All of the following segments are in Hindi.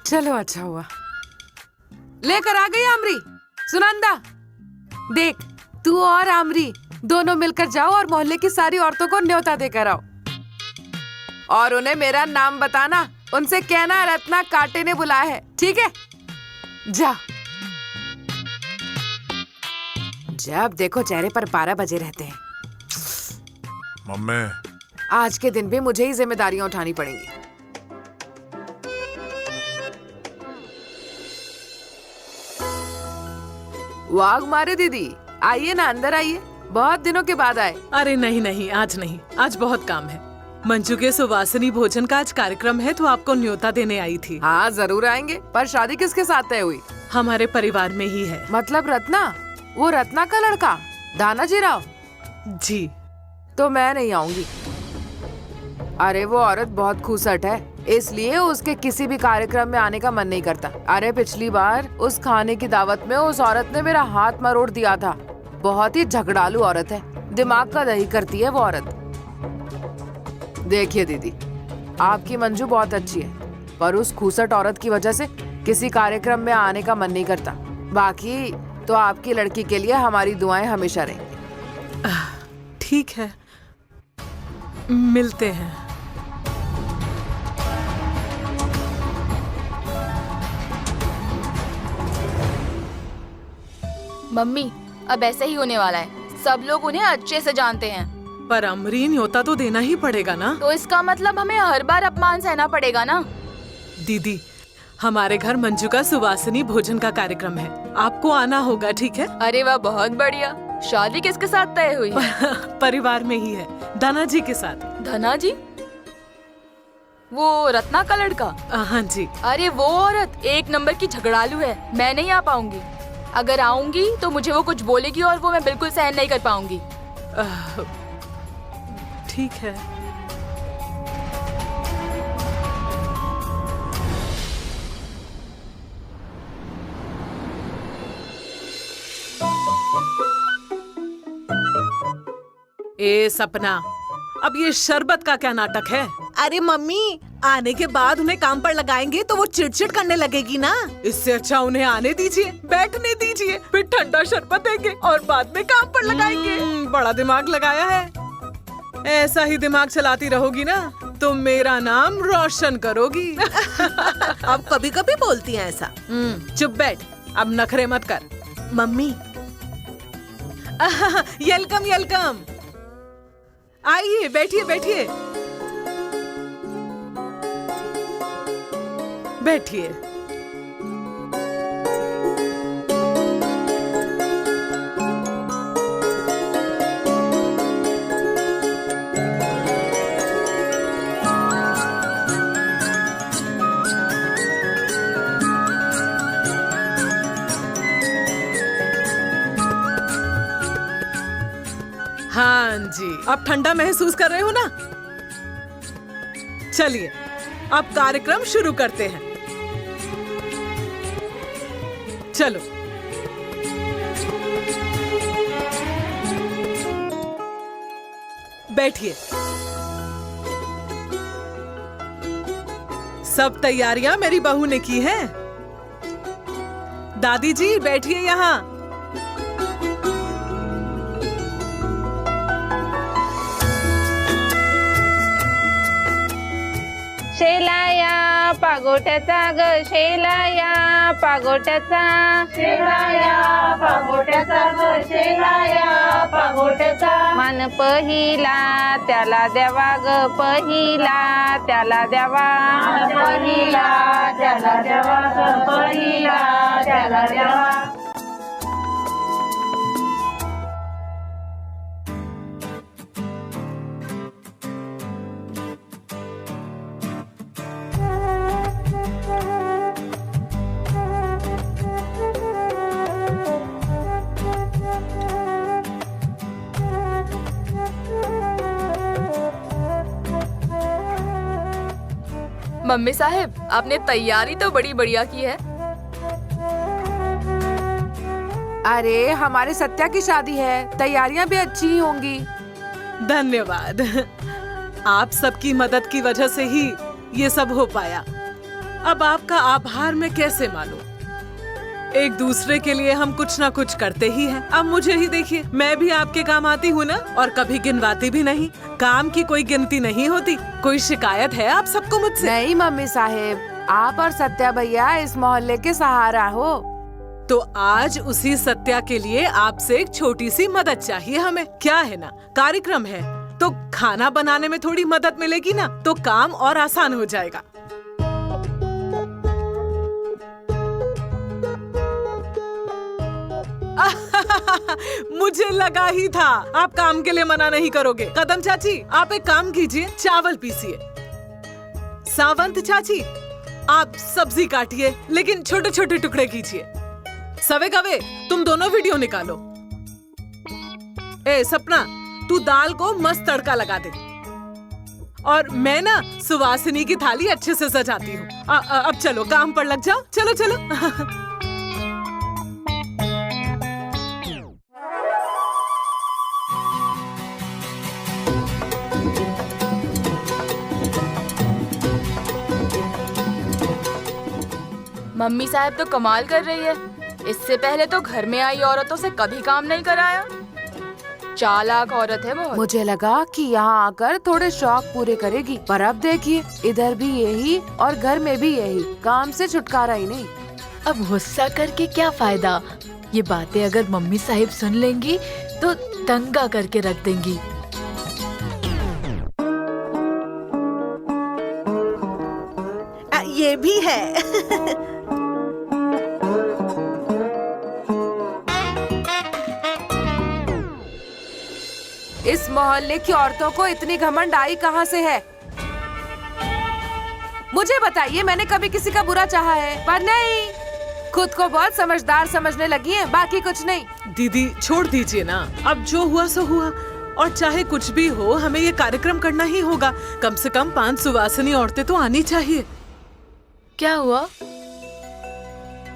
चलो अच्छा हुआ। लेकर आ गई आमरी। सुनंदा देख, तू और आमरी दोनों मिलकर जाओ और मोहल्ले की सारी औरतों को न्योता देकर आओ और उन्हें मेरा नाम बताना। उनसे कहना रत्ना कांटे ने बुलाया है, ठीक है? जा। जब देखो चेहरे पर 12 बजे रहते हैं। मम्मी, आज के दिन भी मुझे ही जिम्मेदारियां उठानी पड़ेंगी। वाग मारे दीदी, आइए ना, अंदर आइए। बहुत दिनों के बाद आए। अरे नहीं नहीं, आज नहीं, आज बहुत काम है। मंजू के सुवासिनी भोजन का आज कार्यक्रम है तो आपको न्योता देने आई थी। हाँ जरूर आएंगे, पर शादी किसके साथ तय हुई? हमारे परिवार में ही है। मतलब रत्ना? वो रत्ना का लड़का दानाजी राव? जी। तो मैं नहीं आऊंगी। अरे वो औरत बहुत खूसट है, इसलिए उसके किसी भी कार्यक्रम में आने का मन नहीं करता। अरे पिछली बार उस खाने की दावत में उस औरत ने मेरा हाथ मरोड़ दिया था। बहुत ही झगड़ालू औरत है, दिमाग का दही करती है वो औरत। देखिए दीदी, आपकी मंजू बहुत अच्छी है, पर उस खूसट औरत की वजह से किसी कार्यक्रम में आने का मन नहीं करता। बाकी तो आपकी लड़की के लिए हमारी दुआएं हमेशा रहेंगी। ठीक है, मिलते हैं। मम्मी, अब ऐसा ही होने वाला है। सब लोग उन्हें अच्छे से जानते हैं। पर अमरी, न्योता तो देना ही पड़ेगा ना। तो इसका मतलब हमें हर बार अपमान सहना पड़ेगा ना? दीदी, हमारे घर मंजू का सुवासिनी भोजन का कार्यक्रम है, आपको आना होगा, ठीक है? अरे वाह, बहुत बढ़िया। शादी किसके साथ तय हुई है? परिवार में ही है, धना जी के साथ। धना जी? वो रत्ना का लड़का? हाँ जी। अरे वो औरत एक नंबर की झगड़ालू है। मैं नहीं आ पाऊंगी। अगर आऊंगी तो मुझे वो कुछ बोलेगी और वो मैं बिल्कुल सहन नहीं कर पाऊंगी। ठीक है। ए सपना, अब ये शरबत का क्या नाटक है? अरे मम्मी, आने के बाद उन्हें काम पर लगाएंगे तो वो चिड़चिड़ करने लगेगी ना। इससे अच्छा उन्हें आने दीजिए, बैठने दीजिए, फिर ठंडा शरबत देंगे और बाद में काम पर लगाएंगे। बड़ा दिमाग लगाया है। ऐसा ही दिमाग चलाती रहोगी ना तो मेरा नाम रोशन करोगी। अब कभी कभी बोलती हैं ऐसा। चुप बैठ, अब नखरे मत कर। मम्मी, वेलकम वेलकम, आइए बैठिए बैठिए बैठिए। हाँ जी, अब ठंडा महसूस कर रहे हो ना? चलिए अब कार्यक्रम शुरू करते हैं। चलो। बैठिए। सब तैयारियां मेरी बहू ने की हैं। दादी जी बैठिए यहाँ। शेलाया पागोट्याचा ग, शेलाया पागोट्याचा, शेलाया पागोट्याचा ग, शेलाया पागोट्याचा, मान पहिला त्याला द्यावा ग, पहिला त्याला द्यावा, पहिला त्याला द्यावा ग, पहिला त्याला द्यावा। मम्मी साहब, आपने तैयारी तो बड़ी बढ़िया की है। अरे हमारे सत्या की शादी है, तैयारियां भी अच्छी ही होंगी। धन्यवाद, आप सबकी मदद की वजह से ही ये सब हो पाया। अब आपका आभार मैं कैसे मानूं? एक दूसरे के लिए हम कुछ ना कुछ करते ही हैं। अब मुझे ही देखिए, मैं भी आपके काम आती हूँ ना, और कभी गिनवाती भी नहीं। काम की कोई गिनती नहीं होती। कोई शिकायत है आप सबको मुझसे? नहीं मम्मी साहेब, आप और सत्या भैया इस मोहल्ले के सहारा हो। तो आज उसी सत्या के लिए आपसे एक छोटी सी मदद चाहिए हमें। क्या है ना, कार्यक्रम है तो खाना बनाने में थोड़ी मदद मिलेगी ना, तो काम और आसान हो जाएगा। मुझे लगा ही था आप काम के लिए मना नहीं करोगे। कदम चाची, आप एक काम कीजिए, चावल पीसिए। सावंत चाची, आप सब्जी काटिए, लेकिन छोटे छोटे टुकड़े कीजिए। सवे गवे, तुम दोनों वीडियो निकालो। ए सपना, तू दाल को मस्त तड़का लगा दे, और मैं ना सुवासिनी की थाली अच्छे से सजाती हूँ। अब चलो काम पर लग जाओ, चलो चलो। मम्मी साहब तो कमाल कर रही है। इससे पहले तो घर में आई औरतों से कभी काम नहीं कराया। चालाक औरत है बहुत। मुझे लगा कि यहाँ आकर थोड़े शौक पूरे करेगी, पर अब देखिए इधर भी यही और घर में भी यही, काम से छुटकारा ही नहीं। अब गुस्सा करके क्या फायदा? ये बातें अगर मम्मी साहिब सुन लेंगी तो दंगा करके रख देंगी। ये भी है। इस मोहल्ले की औरतों को इतनी घमंड आई कहाँ से है? मुझे बताइए, मैंने कभी किसी का बुरा चाहा है? पर नहीं, खुद को बहुत समझदार समझने लगी हैं, बाकी कुछ नहीं। दीदी छोड़ दीजिए ना, अब जो हुआ सो हुआ, और चाहे कुछ भी हो हमें ये कार्यक्रम करना ही होगा। कम से कम 5 सुवासिनी औरतें तो आनी चाहिए। क्या हुआ?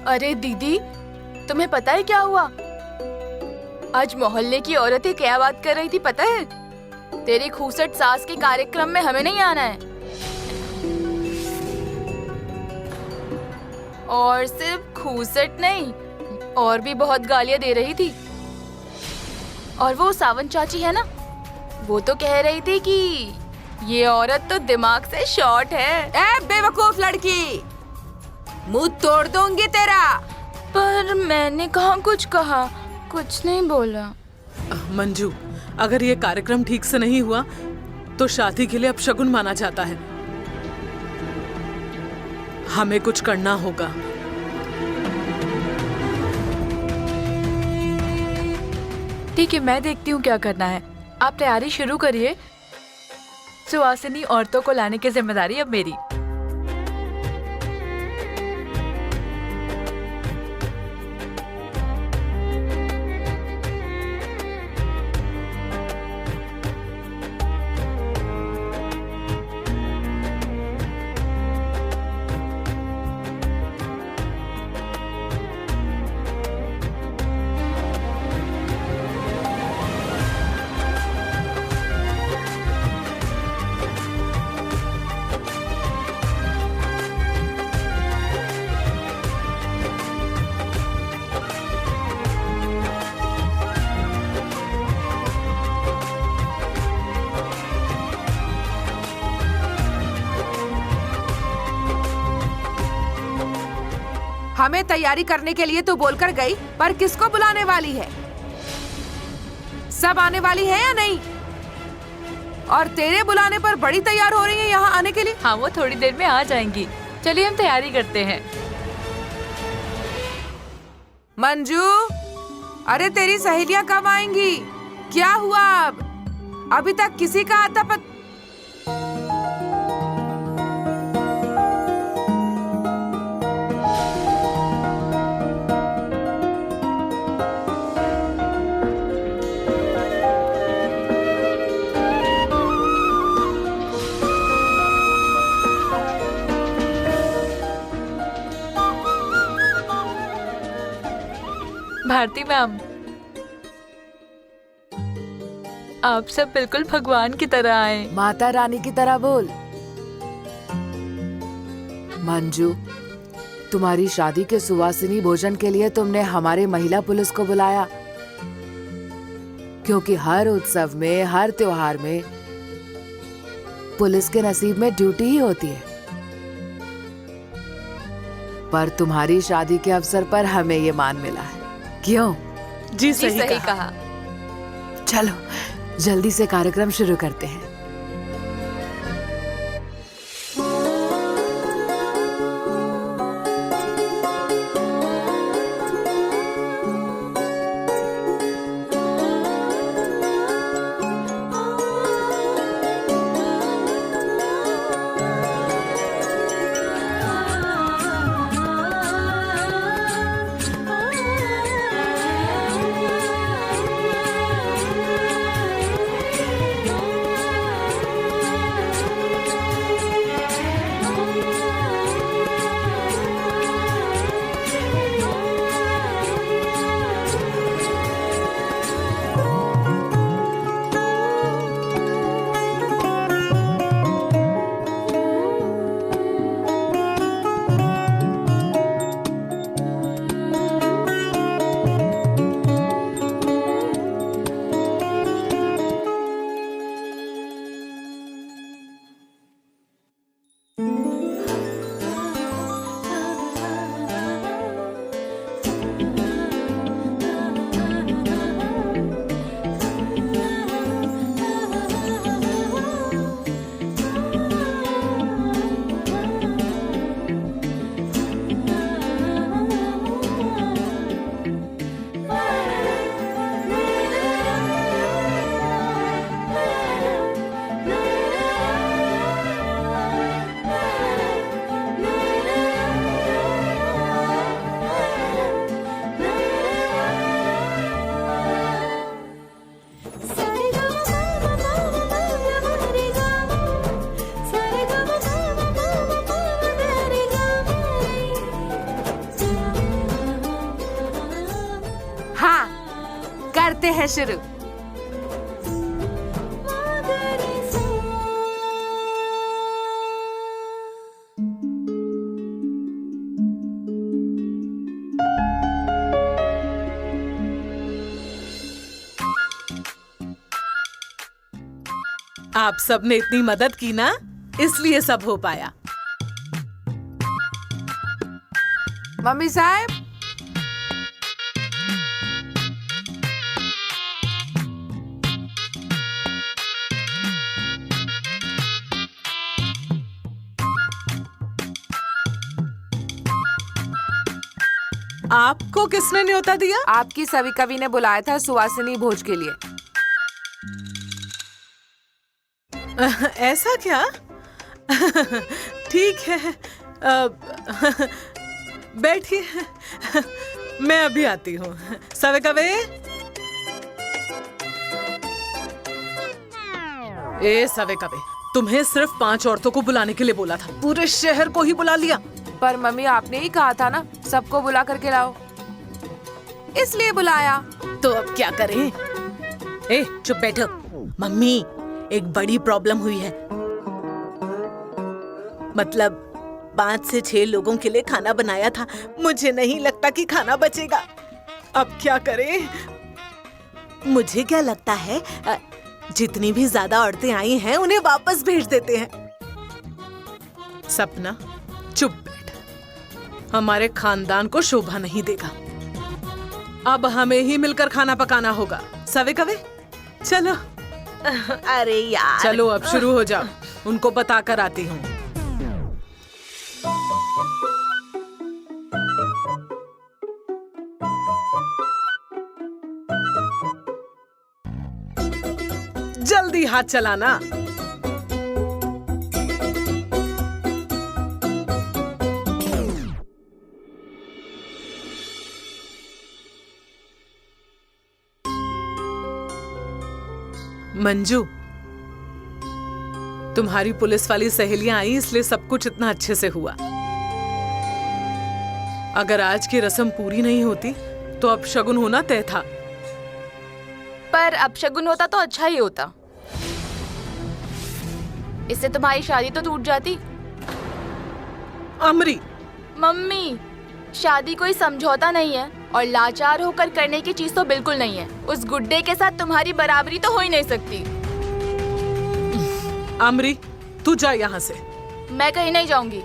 अरे दीदी, तुम्हें पता है क्या हुआ? आज मोहल्ले की औरतें क्या बात कर रही थी पता है? तेरी खूसट सास के कार्यक्रम में हमें नहीं आना है। और सिर्फ खूसट नहीं, और भी बहुत गालियां दे रही थी। और वो सावंत चाची है ना, वो तो कह रही थी कि ये औरत तो दिमाग से शॉर्ट है। ए बेवकूफ लड़की, मुंह तोड़ दूंगी तेरा। पर मैंने कहाँ कुछ कहा, कुछ नहीं बोला। मंजू, अगर ये कार्यक्रम ठीक से नहीं हुआ तो शादी के लिए अपशगुन माना जाता है। हमें कुछ करना होगा। ठीक है, मैं देखती हूँ क्या करना है। आप तैयारी शुरू करिए। सुवासिनी औरतों को लाने की जिम्मेदारी अब मेरी। हमें तैयारी करने के लिए तो बोलकर गई, पर किसको बुलाने वाली है? सब आने वाली है या नहीं? और तेरे बुलाने पर बड़ी तैयार हो रही है यहाँ आने के लिए। हाँ, वो थोड़ी देर में आ जाएंगी। चलिए हम तैयारी करते हैं। मंजू, अरे तेरी सहेलियां कब आएंगी? क्या हुआ? अभी तक किसी का आता पता। भारती मैम, आप सब बिल्कुल भगवान की तरह आए। माता रानी की तरह बोल। मंजू, तुम्हारी शादी के सुवासिनी भोजन के लिए तुमने हमारे महिला पुलिस को बुलाया, क्योंकि हर उत्सव में, हर त्योहार में पुलिस के नसीब में ड्यूटी ही होती है। पर तुम्हारी शादी के अवसर पर हमें ये मान मिला है। क्यों? जी जी सही सही कहा। कहा। चलो जल्दी से कार्यक्रम शुरू करते हैं। करते हैं शुरू। आप सबने इतनी मदद की ना, इसलिए सब हो पाया। मम्मी साहब, आपको किसने न्योता दिया? आपकी सभी कवि ने बुलाया था सुवासिनी भोज के लिए। ऐसा क्या? ठीक है, बैठिए, मैं अभी आती हूँ। सवे कवे, ए सवे कवे, तुम्हें सिर्फ 5 औरतों को बुलाने के लिए बोला था, पूरे शहर को ही बुला लिया। पर मम्मी आपने ही कहा था ना सबको बुला करके लाओ, इसलिए बुलाया। तो अब क्या करें? ए चुप बैठो। मम्मी, एक बड़ी प्रॉब्लम हुई है। मतलब 5 से 6 लोगों के लिए खाना बनाया था, मुझे नहीं लगता कि खाना बचेगा। अब क्या करें? मुझे क्या लगता है, जितनी भी ज्यादा औरतें आई हैं उन्हें वापस भेज देते हैं। सपना चुप बैठ, हमारे खानदान को शोभा नहीं देगा। अब हमें ही मिलकर खाना पकाना होगा। सवे कवे, चलो। अरे यार, चलो अब शुरू हो जाओ, उनको बता कर आती हूँ। जल्दी हाथ चलाना। मंजू, तुम्हारी पुलिस वाली सहेलियां आई इसलिए सब कुछ इतना अच्छे से हुआ। अगर आज की रस्म पूरी नहीं होती तो अब शगुन होना तय था। पर अब शगुन होता तो अच्छा ही होता, इससे तुम्हारी शादी तो टूट जाती। अमरी, मम्मी, शादी कोई समझौता नहीं है और लाचार होकर करने की चीज तो बिल्कुल नहीं है। उस गुड्डे के साथ तुम्हारी बराबरी तो हो ही नहीं सकती। आमरी, तू जा यहाँ से। मैं कहीं नहीं जाऊंगी।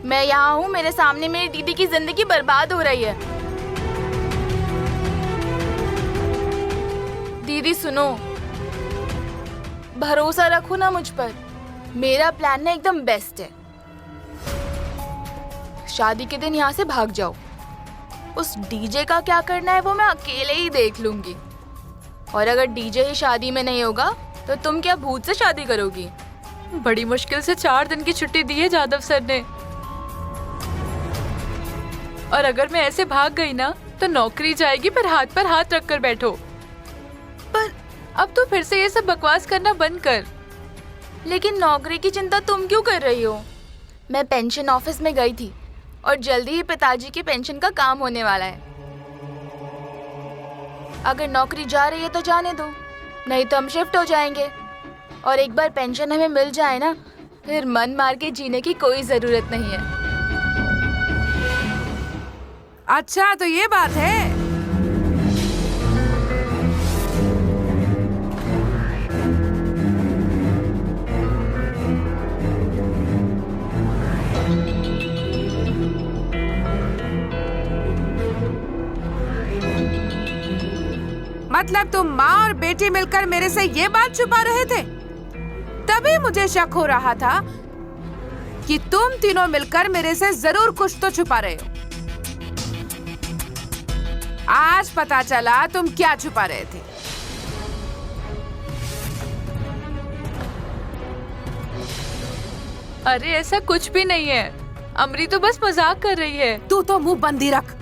मैं यहाँ हूँ, मेरे सामने मेरी दीदी की जिंदगी बर्बाद हो रही है। दीदी सुनो, भरोसा रखो ना मुझ पर। मेरा प्लान ना एकदम बेस्ट है। शादी के दिन यहाँ से भाग जाओ। उस डीजे का क्या करना है वो मैं अकेले ही देख लूंगी। और अगर डीजे ही शादी में नहीं होगा तो तुम क्या भूत से शादी करोगी? बड़ी मुश्किल से 4 दिन की छुट्टी दी है जादव सर ने। और अगर मैं ऐसे भाग गई ना तो नौकरी जाएगी, पर हाथ रख कर बैठो। पर अब तो फिर से ये सब बकवास करना बंद कर। लेकिन नौकरी की चिंता तुम क्यों कर रही हो? मैं पेंशन ऑफिस में गई थी और जल्दी ही पिताजी के पेंशन का काम होने वाला है। अगर नौकरी जा रही है तो जाने दो, नहीं तो हम शिफ्ट हो जाएंगे। और एक बार पेंशन हमें मिल जाए ना, फिर मन मार के जीने की कोई जरूरत नहीं है। अच्छा तो ये बात है। मतलब तुम माँ और बेटी मिलकर मेरे से ये बात छुपा रहे थे? तभी मुझे शक हो रहा था कि तुम तीनों मिलकर मेरे से जरूर कुछ तो छुपा रहे हो। आज पता चला तुम क्या छुपा रहे थे। अरे ऐसा कुछ भी नहीं है। अमरी तो बस मजाक कर रही है। तू तो मुंह बंदी रख।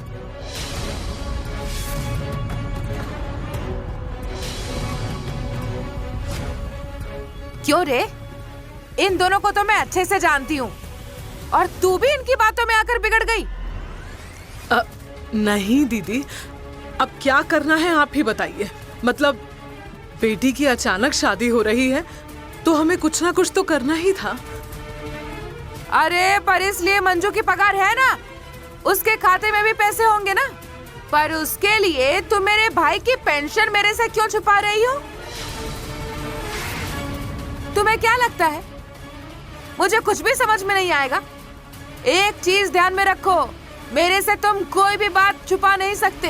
क्यों रे? इन दोनों को तो मैं अच्छे से जानती हूँ और तू भी इनकी बातों में आकर बिगड़ गई। नहीं दीदी, अब क्या करना है आप ही बताइए। मतलब बेटी की अचानक शादी हो रही है तो हमें कुछ ना कुछ तो करना ही था। अरे पर इसलिए मंजू की पगार है ना, उसके खाते में भी पैसे होंगे ना। पर उसके लिए तुम मेरे भाई की पेंशन मेरे से क्यों छुपा रही हो? तुम्हें क्या लगता है मुझे कुछ भी समझ में नहीं आएगा? एक चीज ध्यान में रखो, मेरे से तुम कोई भी बात छुपा नहीं सकते।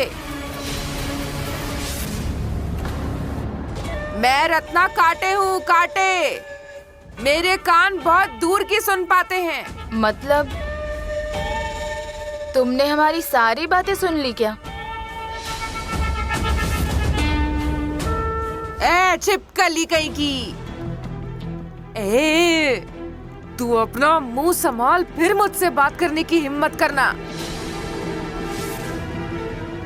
मैं रत्ना काटे हूँ, काटे। मेरे कान बहुत दूर की सुन पाते हैं। मतलब तुमने हमारी सारी बातें सुन ली क्या? छिपकली कहीं की। तू अपना मुंह संभाल, फिर मुझसे बात करने की हिम्मत करना।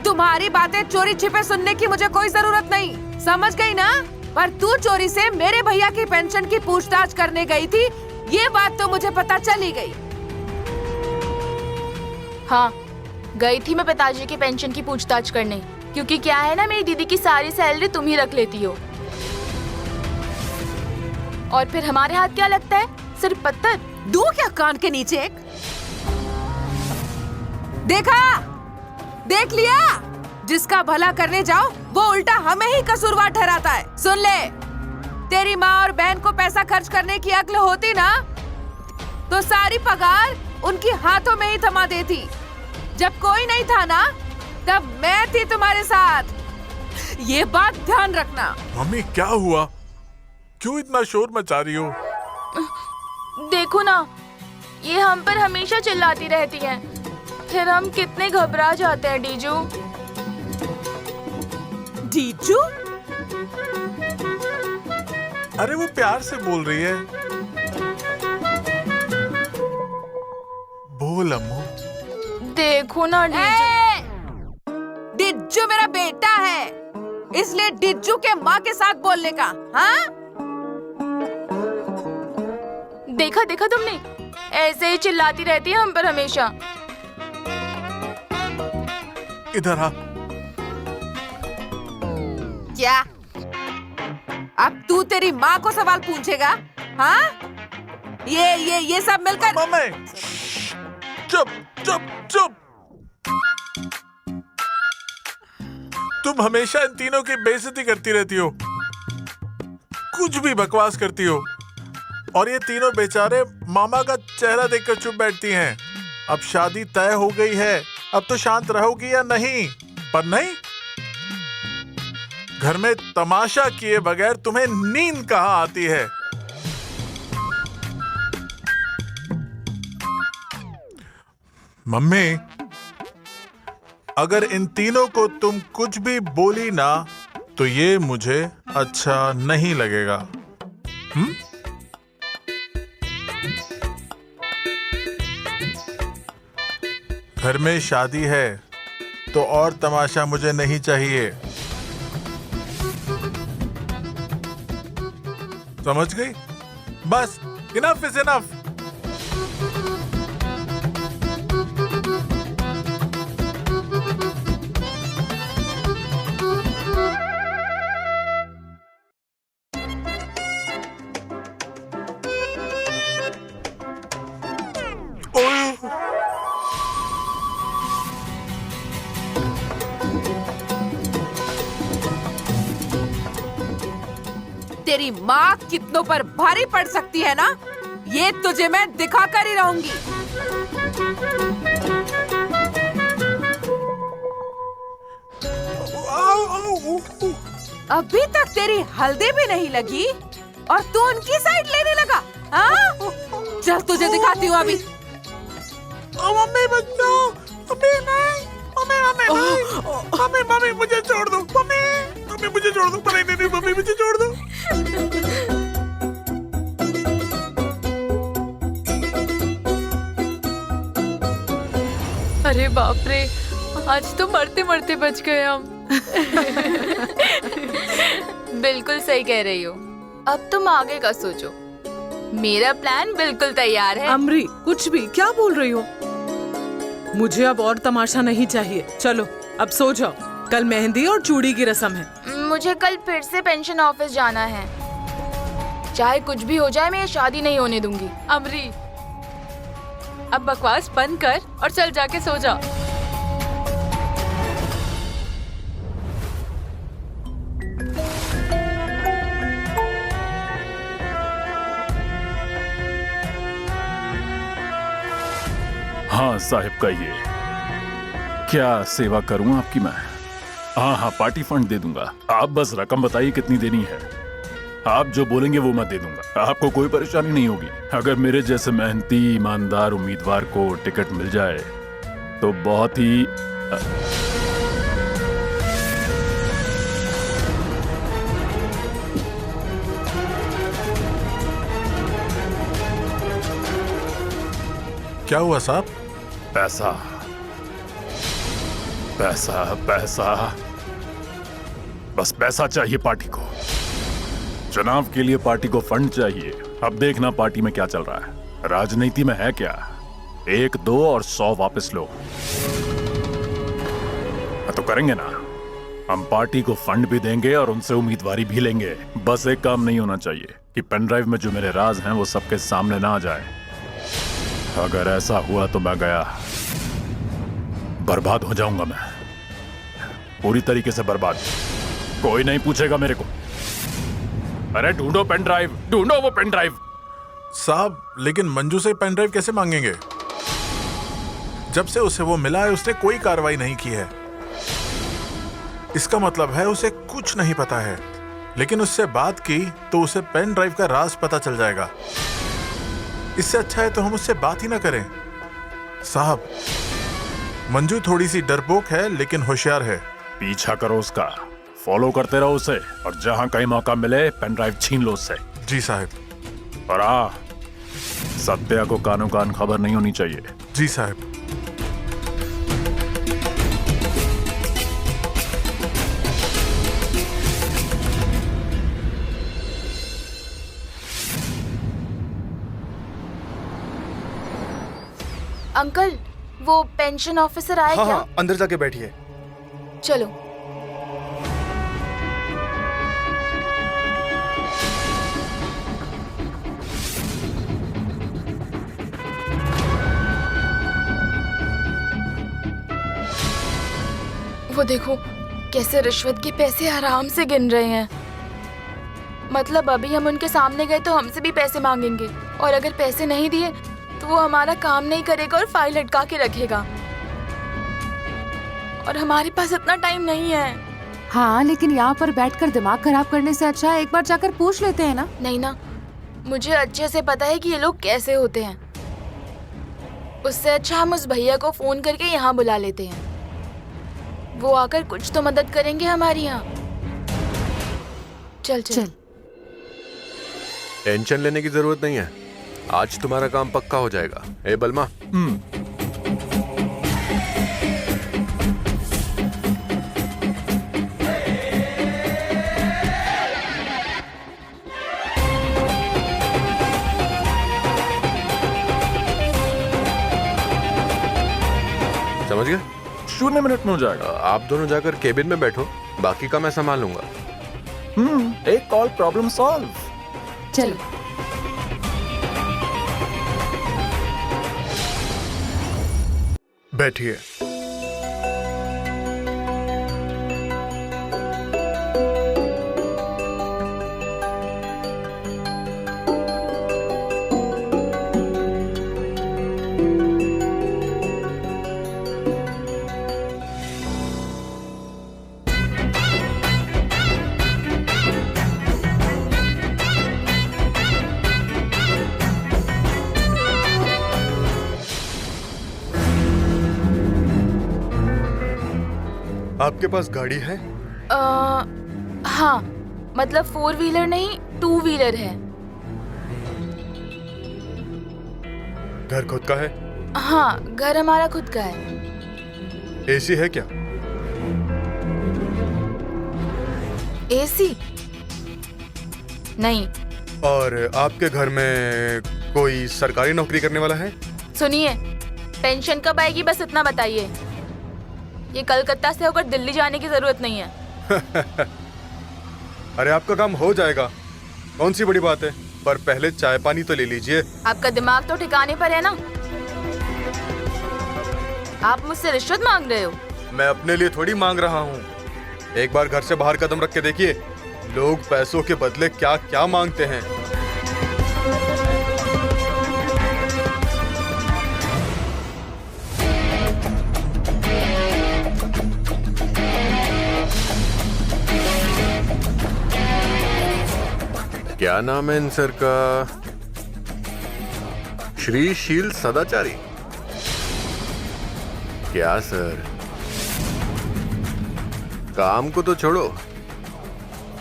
तुम्हारी बातें चोरी छिपे सुनने की मुझे कोई जरूरत नहीं, समझ गई ना? पर तू चोरी से मेरे भैया की पेंशन की पूछताछ करने गई थी, ये बात तो मुझे पता चली गई। हाँ, गई थी मैं पिताजी की पेंशन की पूछताछ करने, क्योंकि क्या है ना, मेरी दीदी की सारी सैलरी तुम ही रख लेती हो। और फिर हमारे हाथ क्या लगता है? सिर्फ पत्थर। दू क्या कान के नीचे एक? देखा, देख लिया? जिसका भला करने जाओ वो उल्टा हमें ही कसूरवार ठहराता है। सुन ले, तेरी माँ और बहन को पैसा खर्च करने की अक्ल होती ना तो सारी पगार उनकी हाथों में ही थमा देती। जब कोई नहीं था ना तब मैं थी तुम्हारे साथ, ये बात ध्यान रखना। मम्मी क्या हुआ? क्यों इतना शोर मचा रही हो? देखो ना, ये हम पर हमेशा चिल्लाती रहती हैं, फिर हम कितने घबरा जाते हैं। डीजू जीजू? अरे वो प्यार से बोल रही है। बोल अम्मू। देखो ना डिज्जू मेरा बेटा है, इसलिए डिज्जू के माँ के साथ बोलने का। हाँ, देखा देखा तुमने, ऐसे ही चिल्लाती रहती है हम पर हमेशा। इधर आ। क्या अब तू तेरी माँ को सवाल पूछेगा? हाँ, ये सब मिलकर। मम्मी चुप चुप चुप। तुम हमेशा इन तीनों की बेइज्जती करती रहती हो, कुछ भी बकवास करती हो, और ये तीनों बेचारे मामा का चेहरा देखकर चुप बैठती हैं। अब शादी तय हो गई है, अब तो शांत रहोगी या नहीं? पर नहीं, घर में तमाशा किए बगैर तुम्हें नींद कहाँ आती है? मम्मी, अगर इन तीनों को तुम कुछ भी बोली ना तो ये मुझे अच्छा नहीं लगेगा। घर में शादी है तो और तमाशा मुझे नहीं चाहिए, समझ गई? बस, इनफ इज इनफ। तेरी माँ कितनों पर भारी पड़ सकती है ना, ये तुझे मैं दिखा कर ही रहूंगी। अभी तक तेरी हल्दी भी नहीं लगी और तू उनकी साइड लेने लगा, हाँ? चल तुझे दिखाती हूँ अभी। मम्मी बचाओ, मम्मी नहीं, मम्मी मुझे छोड़ दो, मम्मी मुझे छोड़ दो, नहीं मम्मी मुझे छोड़ दो। अरे बाप रे, आज तो मरते मरते बच गए हम। बिल्कुल सही कह रही हो। अब तुम आगे का सोचो, मेरा प्लान बिल्कुल तैयार है। अमरी, कुछ भी क्या बोल रही हो? मुझे अब और तमाशा नहीं चाहिए। चलो अब सो जाओ, कल मेहंदी और चूड़ी की रस्म है। मुझे कल फिर से पेंशन ऑफिस जाना है। चाहे कुछ भी हो जाए, मैं ये शादी नहीं होने दूंगी। अमरी, अब बकवास बंद कर और चल जाके सो जा। हाँ साहिब, कहिए क्या सेवा करूं आपकी मैं? हाँ, पार्टी फंड दे दूंगा। आप बस रकम बताइए कितनी देनी है। आप जो बोलेंगे वो मैं दे दूंगा, आपको कोई परेशानी नहीं होगी। अगर मेरे जैसे मेहनती ईमानदार उम्मीदवार को टिकट मिल जाए तो बहुत ही क्या हुआ साहब? पैसा पैसा पैसा, बस पैसा चाहिए पार्टी को। चुनाव के लिए पार्टी को फंड चाहिए। अब देखना पार्टी में क्या चल रहा है। राजनीति में है क्या 1, 2 और 100 वापस लो। तो करेंगे ना, हम पार्टी को फंड भी देंगे और उनसे उम्मीदवारी भी लेंगे। बस एक काम नहीं होना चाहिए कि पेन ड्राइव में जो मेरे राज हैं वो सबके सामने ना आ जाए। अगर ऐसा हुआ तो मैं गया, बर्बाद हो जाऊंगा। मैं पूरी तरीके से बर्बाद, कोई नहीं पूछेगा मेरे को। अरे ढूंढो पेन ड्राइव, ढूंढो वो पेन ड्राइव। साहब, लेकिन मंजू से पेन ड्राइव कैसे मांगेंगे? जब से उसे वो मिला है उसने कोई कार्रवाई नहीं की है। इसका मतलब है उसे कुछ नहीं पता है। लेकिन उससे बात की तो उसे पेन ड्राइव का राज पता चल जाएगा। इससे अच्छा है तो हम उससे बात ही ना करें। साहब, मंजू थोड़ी सी डरपोक है लेकिन होशियार है। पीछा करो उसका, फॉलो करते रहो उसे, और जहां कहीं मौका मिले पेन ड्राइव छीन लो उससे। जी साहब। और सत्या को कानो कान खबर नहीं होनी चाहिए। जी साहब। अंकल, वो पेंशन ऑफिसर आए क्या? हाँ, अंदर जाके बैठिए। चलो। वो देखो कैसे रिश्वत के पैसे आराम से गिन रहे हैं। मतलब अभी हम उनके सामने गए तो हमसे भी पैसे मांगेंगे, और अगर पैसे नहीं दिए तो वो हमारा काम नहीं करेगा और फाइल लटका के रखेगा, और हमारे पास इतना टाइम नहीं है। हाँ, लेकिन यहाँ पर बैठकर दिमाग खराब करने से अच्छा है एक बार जाकर पूछ लेते हैं ना। नहीं ना, मुझे अच्छे से पता है कि ये लोग कैसे होते हैं। उससे अच्छा हम उस भैया को फोन करके यहाँ बुला लेते हैं, वो आकर कुछ तो मदद करेंगे हमारी यहाँ। चल चल, चल। टेंशन लेने की जरूरत नहीं है, आज तुम्हारा काम पक्का हो जाएगा। ए बलमा, समझ गए? 0 मिनट में हो जाएगा। आप दोनों जाकर केबिन में बैठो, बाकी का मैं संभाल लूंगा। एक कॉल प्रॉब्लम सॉल्व। चलो। बैठिए। आपके पास गाड़ी है? हाँ, मतलब 4 व्हीलर नहीं 2 व्हीलर है। घर खुद का है? हाँ, घर हमारा खुद का है। एसी है क्या? एसी नहीं। और आपके घर में कोई सरकारी नौकरी करने वाला है? सुनिए, पेंशन कब आएगी बस इतना बताइए। ये कलकत्ता से होकर दिल्ली जाने की जरूरत नहीं है। अरे आपका काम हो जाएगा, कौन सी बड़ी बात है। पर पहले चाय पानी तो ले लीजिए। आपका दिमाग तो ठिकाने पर है ना? आप मुझसे रिश्वत मांग रहे हो? मैं अपने लिए थोड़ी मांग रहा हूँ। एक बार घर से बाहर कदम रख के देखिए, लोग पैसों के बदले क्या क्या मांगते हैं। क्या नाम है इन सर का? श्री शील सदाचारी। क्या सर, काम को तो छोड़ो,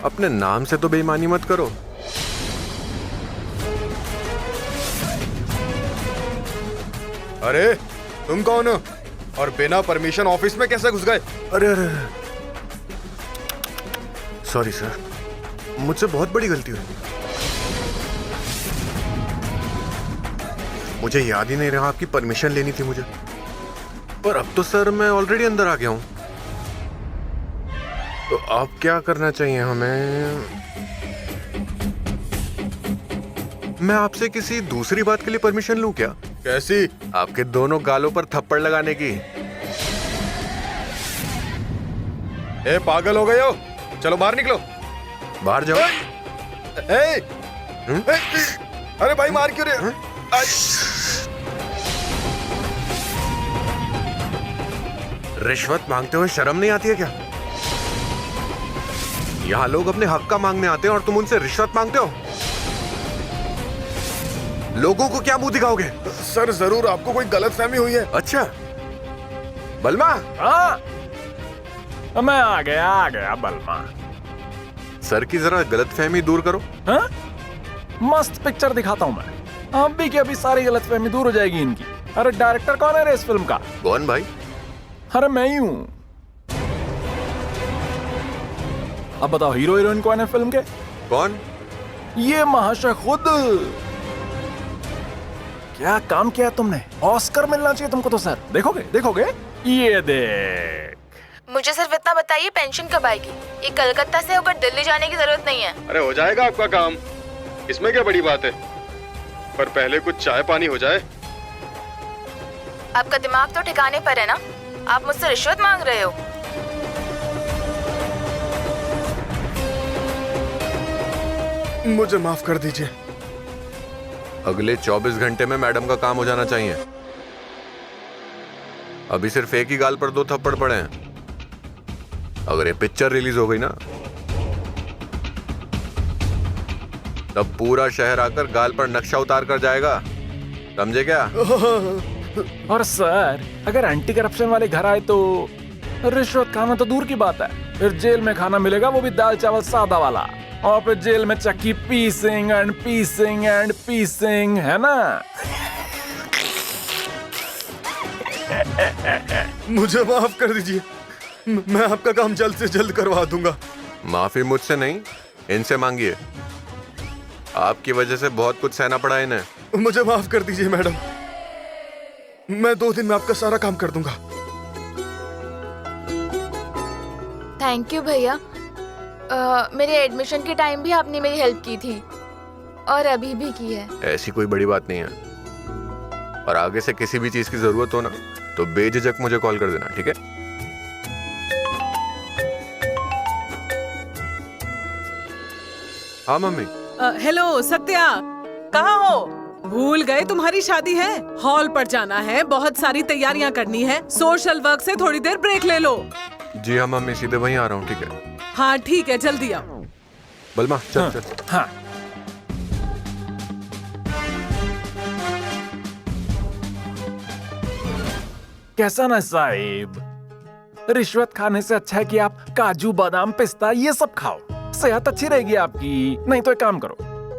अपने नाम से तो बेईमानी मत करो। अरे तुम कौन हो और बिना परमिशन ऑफिस में कैसे घुस गए? अरे अरे, सॉरी सर, मुझसे बहुत बड़ी गलती हुई। मुझे याद ही नहीं रहा आपकी परमिशन लेनी थी मुझे। पर अब तो सर मैं ऑलरेडी अंदर आ गया हूं, तो अब क्या करना चाहिए हमें? मैं आपसे किसी दूसरी बात के लिए परमिशन लूं क्या? कैसी? आपके दोनों गालों पर थप्पड़ लगाने की। ए पागल हो गए हो? चलो बाहर निकलो। बाहर जाओ। अरे भाई मार क्यों रहे? रिश्वत मांगते हुए शर्म नहीं आती है क्या? यहाँ लोग अपने हक का मांगने आते हैं और तुम उनसे रिश्वत मांगते हो। लोगों को क्या मुंह दिखाओगे? सर जरूर आपको कोई गलतफहमी हुई है। अच्छा बलमा। हाँ, मैं आ गया बलमा। सर की जरा गलतफहमी दूर करो। हाँ? मस्त पिक्चर दिखाता हूँ मैं, अभी की अभी सारी गलतफहमी दूर हो जाएगी इनकी। अरे डायरेक्टर कौन है रे इस फिल्म का? कौन भाई? अरे मैं ही हूँ। अब बताओ हीरो हीरोइन कौन है फिल्म के? कौन? ये महाशय खुद। क्या काम किया तुमने, ऑस्कर मिलना चाहिए तुमको तो सर। देखोगे देखोगे, ये देख। मुझे सिर्फ इतना बताइए, पेंशन कब आएगी? ये कलकत्ता से होकर दिल्ली जाने की जरूरत नहीं है। अरे हो जाएगा आपका काम, इसमें क्या बड़ी बात है। पर पहले कुछ चाय पानी हो जाए। आपका दिमाग तो ठिकाने पर है ना? आप मुझसे रिश्वत मांग रहे हो? मुझे माफ कर दीजिए। अगले 24 घंटे में मैडम का काम हो जाना चाहिए। अभी सिर्फ एक ही गाल पर 2 थप्पड़ पड़े हैं। अगर ये पिक्चर रिलीज हो गई ना, तब पूरा शहर आकर गाल पर नक्शा उतार कर जाएगा, समझे क्या? और सर, अगर एंटी करप्शन वाले घर आए तो रिश्वत खाना तो दूर की बात है, फिर जेल में खाना मिलेगा, वो भी दाल चावल सादा वाला। और फिर जेल में चक्की पीसिंग एंड पीसिंग एंड पीसिंग, है ना? मुझे माफ कर दीजिए। मैं आपका काम जल्द से जल्द करवा दूंगा। माफी मुझसे नहीं, इनसे मांगिए। आपकी वजह से बहुत कुछ सहना पड़ा इन्हें। मुझे माफ कर दीजिए मैडम। मैं 2 दिन में आपका सारा काम कर दूंगा। थैंक यू भैया। मेरे एडमिशन के टाइम भी आपने मेरी हेल्प की थी और अभी भी की है। ऐसी कोई बड़ी बात नहीं है। और आगे से किसी भी चीज की जरूरत हो ना, तो बेझिझक मुझे कॉल कर देना, ठीक है? हाँ मम्मी। हेलो सत्या, कहाँ हो? भूल गए तुम्हारी शादी है, हॉल पर जाना है, बहुत सारी तैयारियां करनी है, सोशल वर्क से थोड़ी देर ब्रेक ले लो। जी हाँ मम्मी, सीधे वहीं आ रहा हूँ, ठीक है? हाँ ठीक है, जल्दी आओ। बलमा चल हाँ, चल। हाँ। कैसा ना साहिब, रिश्वत खाने से अच्छा है कि आप काजू बादाम पिस्ता ये सब खाओ, सेहत अच्छी रहेगी आपकी। नहीं तो एक काम करो,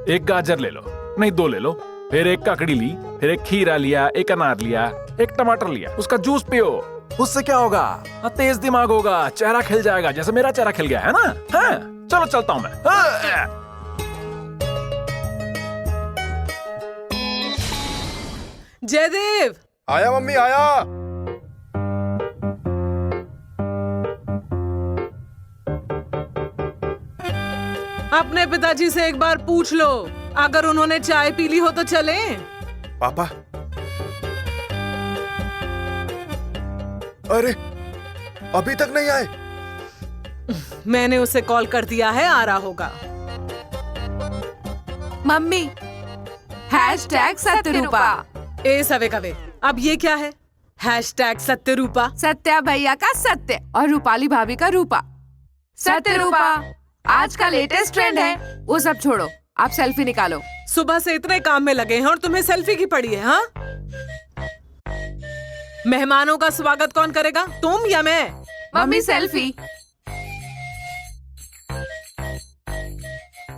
1 गाजर ले लो, नहीं 2 ले लो, फिर 1 ककड़ी ली, फिर 1 खीरा लिया, 1 अनार लिया, 1 टमाटर लिया, उसका जूस पियो। उससे क्या होगा? तेज दिमाग होगा, चेहरा खिल जाएगा, जैसे मेरा चेहरा खिल गया है ना। हाँ, चलो चलता हूँ मैं। जयदेव। आया मम्मी, आया। अपने पिताजी से एक बार पूछ लो, अगर उन्होंने चाय पी ली हो तो चले। पापा, अरे अभी तक नहीं आए? मैंने उसे कॉल कर दिया है, आ रहा होगा। मम्मी #सत्यरूपा। ए सवे कवे, अब ये क्या है? #सत्यरूपा। सत्या भैया का सत्य और रूपाली भाभी का रूपा। सत्यरूपा आज का लेटेस्ट ट्रेंड है। वो सब छोड़ो, आप सेल्फी निकालो। सुबह से इतने काम में लगे हैं और तुम्हें सेल्फी की पड़ी है? हाँ, मेहमानों का स्वागत कौन करेगा, तुम या मैं? Mummy selfie.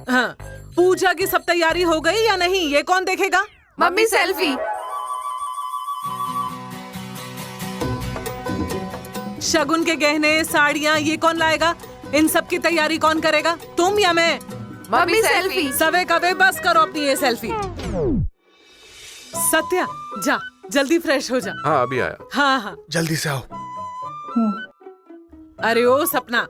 हाँ, पूजा की सब तैयारी हो गई या नहीं, ये कौन देखेगा? Mummy selfie. शगुन के गहने, साड़ियाँ, ये कौन लाएगा? इन सब की तैयारी कौन करेगा, तुम या मैं? Mummy selfie. सवे कवे बस करो अपनी ये सेल्फी। सत्या जा, जल्दी फ्रेश हो जा। हाँ अभी आया। हाँ हाँ जल्दी से आओ। अरे ओ सपना,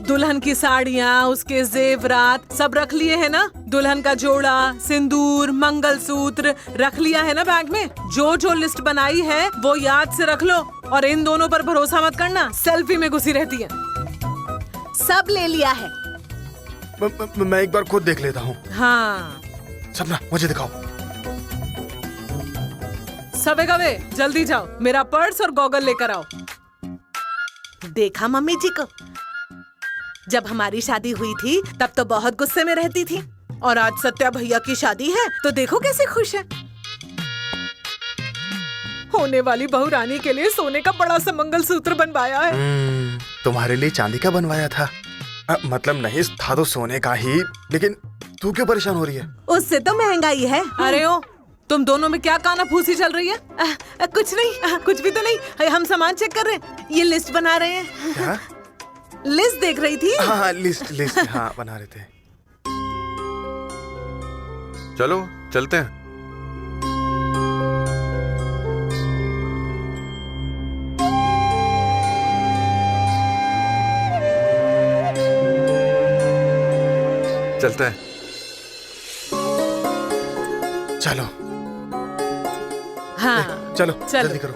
दुल्हन की साड़ियाँ, उसके जेवरात सब रख लिए है ना? दुल्हन का जोड़ा, सिंदूर, मंगलसूत्र रख लिया है ना बैग में? जो जो लिस्ट बनाई है वो याद से रख लो और इन दोनों पर भरोसा मत करना, सेल्फी में घुसी रहती है। सब ले लिया है। मैं एक बार खुद देख लेता हूँ। हाँ सपना मुझे दिखाओ। सबे गवे जल्दी जाओ, मेरा पर्स और गॉगल लेकर आओ। देखा मम्मी जी को, जब हमारी शादी हुई थी तब तो बहुत गुस्से में रहती थी, और आज सत्या भैया की शादी है तो देखो कैसे खुश है। होने वाली बहू रानी के लिए सोने का बड़ा सा मंगलसूत्र बनवाया है। तुम्हारे लिए चांदी का बनवाया था। मतलब नहीं था तो सोने का ही, लेकिन तू क्यों परेशान हो रही है? उससे तो महंगाई है। अरे ओ, तुम दोनों में क्या काना फूसी चल रही है? कुछ नहीं, कुछ भी तो नहीं, हम सामान चेक कर रहे हैं, ये लिस्ट बना रहे हैं। क्या? लिस्ट देख रही थी। हाँ लिस्ट हाँ बना रहे थे। चलो चलते हैं। चलते हैं। चलो हाँ चलो चलो। जल्दी करो।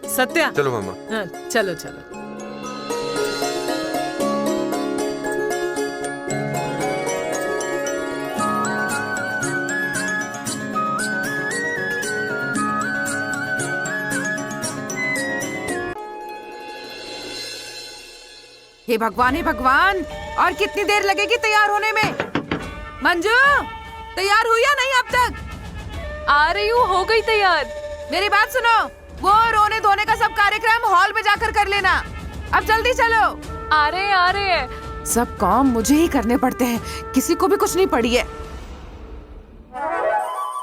सत्या चलो मामा। हाँ, चलो चलो। हे भगवान, और कितनी देर लगेगी तैयार होने में? मंजू, तैयार हुई या नहीं अब तक? आ रही हूँ, हो गई तैयार। मेरी बात सुनो, वो रोने धोने का सब कार्यक्रम हॉल में जाकर कर लेना। अब जल्दी चलो। आ रहे हैं। सब काम मुझे ही करने पड़ते हैं, किसी को भी कुछ नहीं पड़ी है।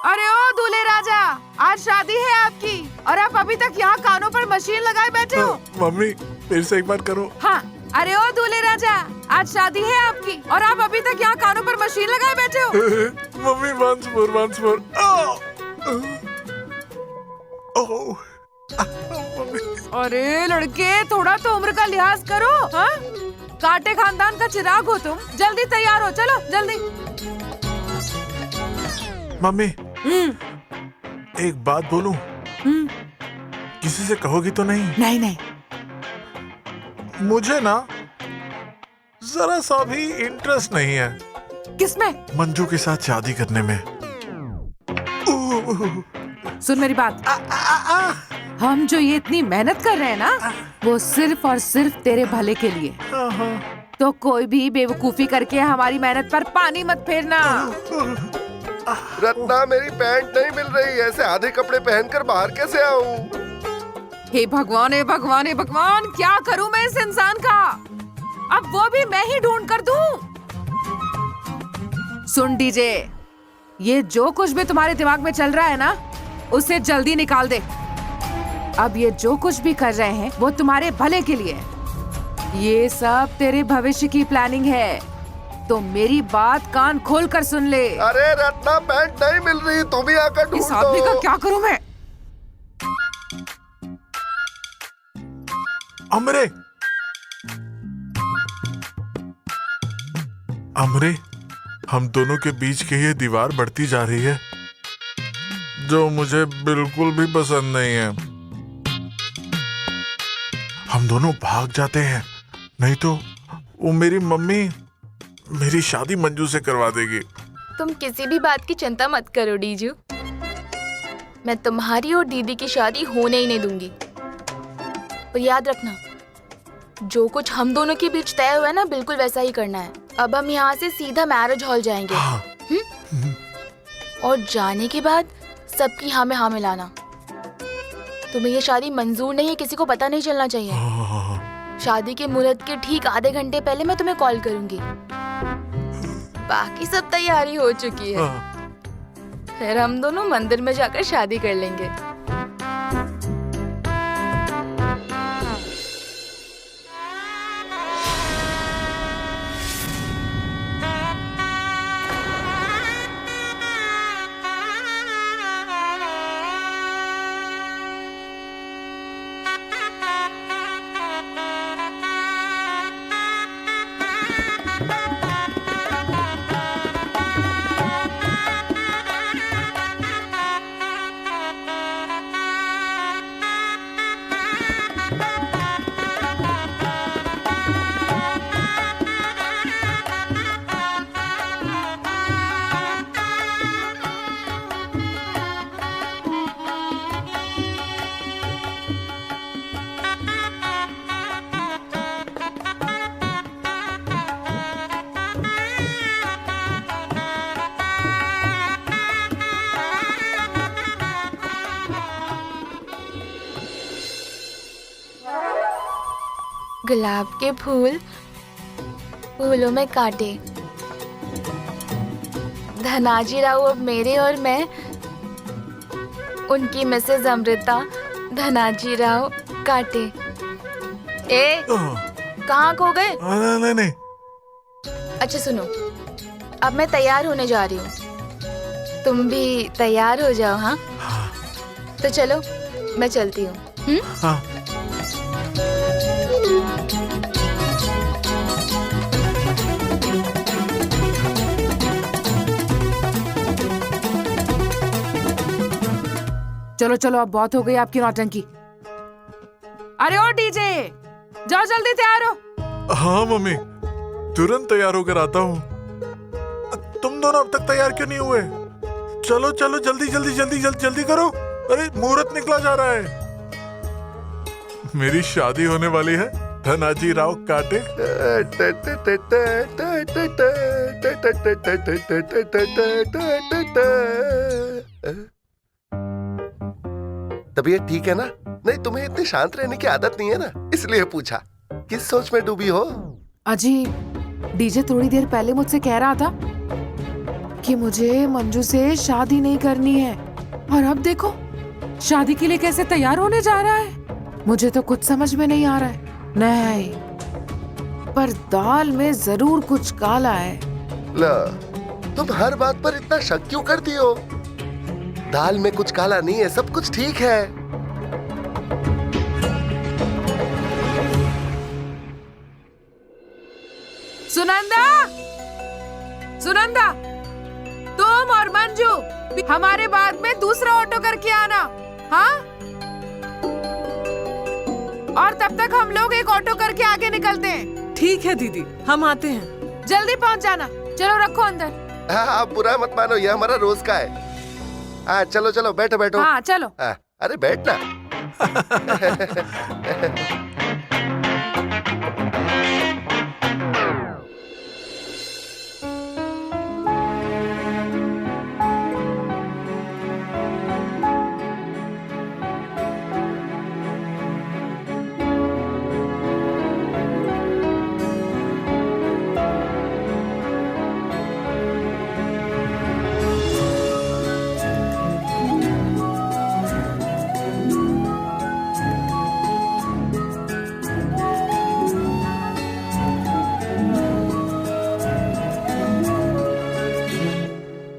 अरे ओ दूल्हे राजा, आज शादी है आपकी और आप अभी तक यहाँ कानों पर मशीन लगाए बैठे हो। मम्मी फिर से एक बार करो। हाँ, अरे ओ दूल्हे राजा, आज शादी है आपकी और आप अभी तक यहाँ कानों पर मशीन लगाए बैठे हो। Mummy once more। ओह, अरे लड़के, थोड़ा तो उम्र का लिहाज करो। हाँ, कांटे खानदान का चिराग हो तुम। जल्दी तैयार हो, चलो जल्दी। मम्मी एक बात बोलूं? किसी से कहोगी तो नहीं? नहीं। मुझे ना जरा सा भी इंटरेस्ट नहीं है। किसमें? मंजू के साथ शादी करने में। सुन मेरी बात, हम जो ये इतनी मेहनत कर रहे हैं ना, वो सिर्फ और सिर्फ तेरे भले के लिए। तो कोई भी बेवकूफी करके हमारी मेहनत पर पानी मत फेरना। रत्ना, मेरी पैंट नहीं मिल रही, ऐसे आधे कपड़े पहनकर बाहर कैसे आऊं? हे भगवान, क्या करूं मैं इस इंसान का? अब वो भी मैं ही ढूंढ कर दूं? सुन डीजे, ये जो कुछ भी तुम्हारे दिमाग में चल रहा है ना, उसे जल्दी निकाल दे। अब ये जो कुछ भी कर रहे हैं वो तुम्हारे भले के लिए है। ये सब तेरे भविष्य की प्लानिंग है, तो मेरी बात कान खोल कर सुन ले। अरे रत्ना, पैंट नहीं मिल रही, तुम ही आकर ढूंढ इस आदमी का दो। क्या करूं मैं? अमरे, हम दोनों के बीच की ये दीवार बढ़ती जा रही है, जो मुझे बिल्कुल भी पसंद नहीं है। हम दोनों भाग जाते हैं, नहीं तो वो मेरी मम्मी मेरी शादी मंजू से करवा देगी। तुम किसी भी बात की चिंता मत करो डीजू, मैं तुम्हारी और दीदी की शादी होने ही नहीं दूंगी। और याद रखना, जो कुछ हम दोनों के बीच तय हुआ है ना, बिल्कुल वैसा ही करना है। अब हम यहाँ से सीधा मैरिज हॉल जाएंगे। और जाने के बाद सबकी हाँ में हाँ मिलाना। तुम्हें ये शादी मंजूर नहीं है, किसी को पता नहीं चलना चाहिए। शादी के मुहूर्त के ठीक आधे घंटे पहले मैं तुम्हें कॉल करूंगी। बाकी सब तैयारी हो चुकी है, फिर हम दोनों मंदिर में जाकर शादी कर लेंगे। गुलाब के फूल फूलों में कांटे। धनाजी राव अब मेरे और मैं उनकी मिसेज अमृता। धनाजी राव कांटे। ए, कहाँ खो गए? नहीं। अच्छा सुनो, अब मैं तैयार होने जा रही हूँ, तुम भी तैयार हो जाओ। हाँ, तो चलो मैं चलती हूँ। हाँ। चलो अब बहुत हो गई आपकी नौटंकी। अरे ओ डीजे, जाओ जल्दी तैयार हो। हाँ मम्मी, तुरंत तैयार होकर आता हूँ। तुम दोनों अब तक तैयार क्यों नहीं हुए? चलो जल्दी करो। अरे मुहूर्त निकला जा रहा है, मेरी शादी होने वाली है। धनाजी राव काटे। तबीयत ठीक है ना? नहीं, तुम्हें इतनी शांत रहने की आदत नहीं है ना, इसलिए पूछा। किस सोच में डूबी हो? अजी, डीजे थोड़ी देर पहले मुझसे कह रहा था कि मुझे मंजू से शादी नहीं करनी है, और अब देखो शादी के लिए कैसे तैयार होने जा रहा है। मुझे तो कुछ समझ में नहीं आ रहा है। नहीं, पर दाल में जरूर कुछ काला है। ला, तुम हर बात पर इतना शक क्यों करती हो? दाल में कुछ काला नहीं है, सब कुछ ठीक है। सुनंदा, सुनंदा, तुम और मंजू हमारे बाद में दूसरा ऑटो करके आना, हाँ? और तब तक हम लोग एक ऑटो करके आगे निकलते हैं। ठीक है दीदी, हम आते हैं। जल्दी पहुंच जाना। चलो रखो अंदर। हाँ, आप बुरा मत मानो, ये हमारा रोज का है। हाँ, चलो चलो, बैठो बैठो। हाँ चलो। अरे बैठना।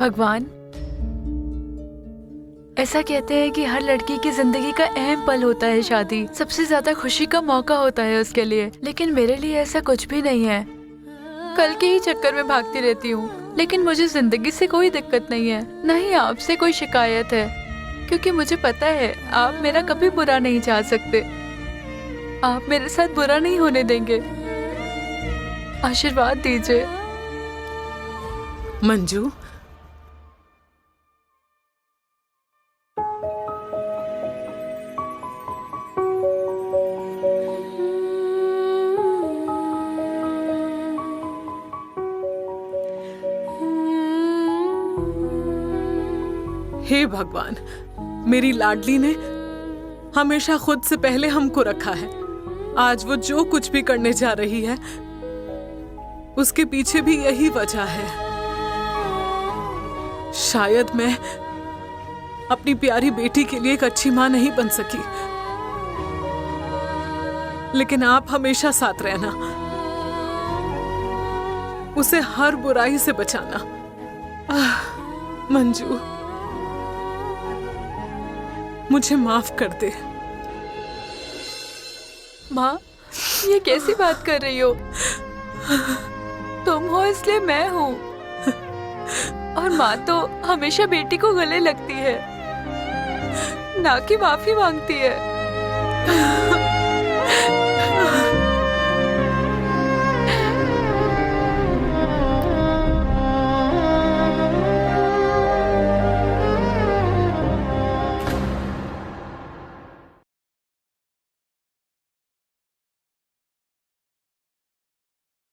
भगवान, ऐसा कहते हैं कि हर लड़की की जिंदगी का अहम पल होता है शादी, सबसे ज्यादा खुशी का मौका होता है उसके लिए। लेकिन मेरे लिए ऐसा कुछ भी नहीं है। कल के ही चक्कर में भागती रहती हूँ, लेकिन मुझे जिंदगी से कोई दिक्कत नहीं है, न ही आपसे कोई शिकायत है, क्योंकि मुझे पता है आप मेरा कभी बुरा नहीं चाह सकते। आप मेरे साथ बुरा नहीं होने देंगे। आशीर्वाद दीजिए। मंजू, हे भगवान, मेरी लाडली ने हमेशा खुद से पहले हमको रखा है। आज वो जो कुछ भी करने जा रही है, उसके पीछे भी यही वजह है। शायद मैं अपनी प्यारी बेटी के लिए एक अच्छी मां नहीं बन सकी, लेकिन आप हमेशा साथ रहना, उसे हर बुराई से बचाना। मंजू, मुझे माफ कर दे। माँ, ये कैसी बात कर रही हो? तुम हो इसलिए मैं हूँ, और माँ तो हमेशा बेटी को गले लगती है, ना कि माफी मांगती है।